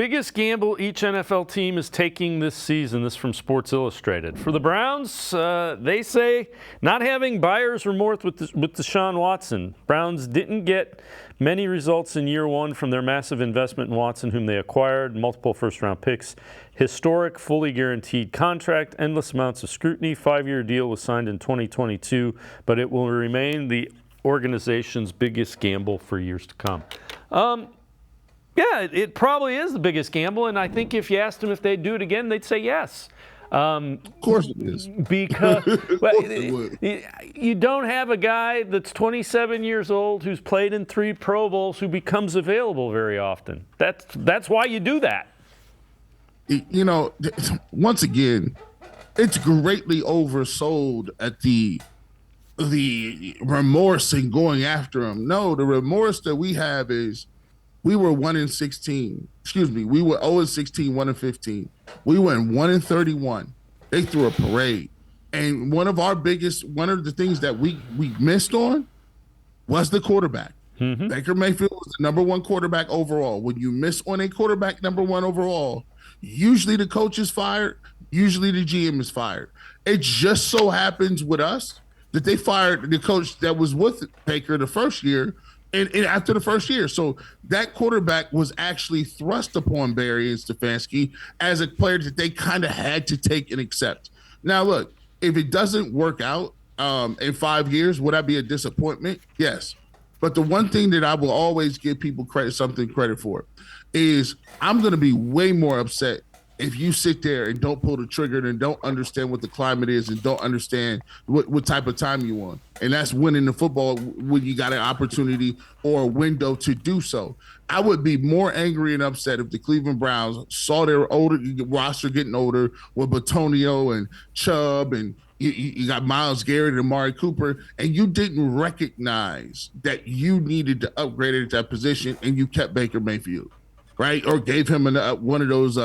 Biggest gamble each NFL team is taking this season. This from Sports Illustrated. For the Browns, they say not having buyer's remorse with Deshaun Watson. Browns didn't get many results in year one from their massive investment in Watson, whom they acquired, multiple first-round picks, historic, fully guaranteed contract, endless amounts of scrutiny. 5-year deal was signed in 2022, but it will remain the organization's biggest gamble for years to come. Yeah, it probably is the biggest gamble, and I think if you asked them if they'd do it again, they'd say yes. Of course it is. Because you don't have a guy that's 27 years old who's played in 3 Pro Bowls who becomes available very often. That's why you do that. You know, once again, it's greatly oversold at the remorse in going after him. No, the remorse that we have is we were 1-16. Excuse me, we were 0-16, 1-15. We went 1-31. They threw a parade. And one of the things that we missed on was the quarterback. Mm-hmm. Baker Mayfield was the number 1 quarterback overall. When you miss on a quarterback number 1 overall, usually the coach is fired, usually the GM is fired. It just so happens with us that they fired the coach that was with Baker the first year and after the first year. So that quarterback was actually thrust upon Barry and Stefanski as a player that they kind of had to take and accept. Now, look, if it doesn't work out in 5 years, would I be a disappointment? Yes. But the one thing that I will always give people credit for is I'm going to be way more upset if you sit there and don't pull the trigger and don't understand what the climate is and don't understand what type of time you want. And that's winning the football when you got an opportunity or a window to do so. I would be more angry and upset if the Cleveland Browns saw their older roster getting older with Batonio and Chubb and you got Myles Garrett and Amari Cooper, and you didn't recognize that you needed to upgrade at that position and you kept Baker Mayfield. Right, or gave him one of those,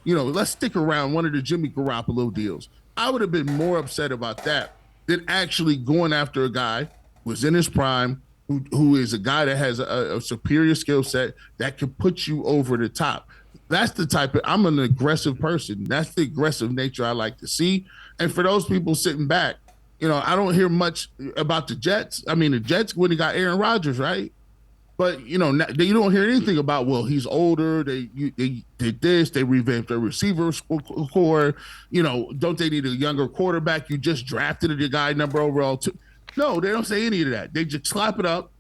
let's stick around, one of the Jimmy Garoppolo deals. I would have been more upset about that than actually going after a guy who was in his prime, who is a guy that has a superior skill set that could put you over the top. That's the type of, I'm an aggressive person. That's the aggressive nature I like to see. And for those people sitting back, I don't hear much about the Jets. I mean, the Jets when they got Aaron Rodgers, right? But, you don't hear anything about, well, he's older. They did this. They revamped their receiver core. Don't they need a younger quarterback? You just drafted the guy number overall. No, they don't say any of that. They just slap it up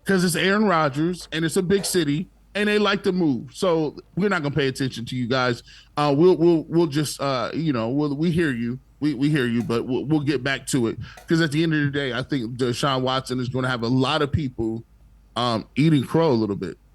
because it's Aaron Rodgers and it's a big city and they like to move. So we're not going to pay attention to you guys. We'll just, we hear you. We hear you, but we'll get back to it because at the end of the day, I think Deshaun Watson is going to have a lot of people eating crow a little bit.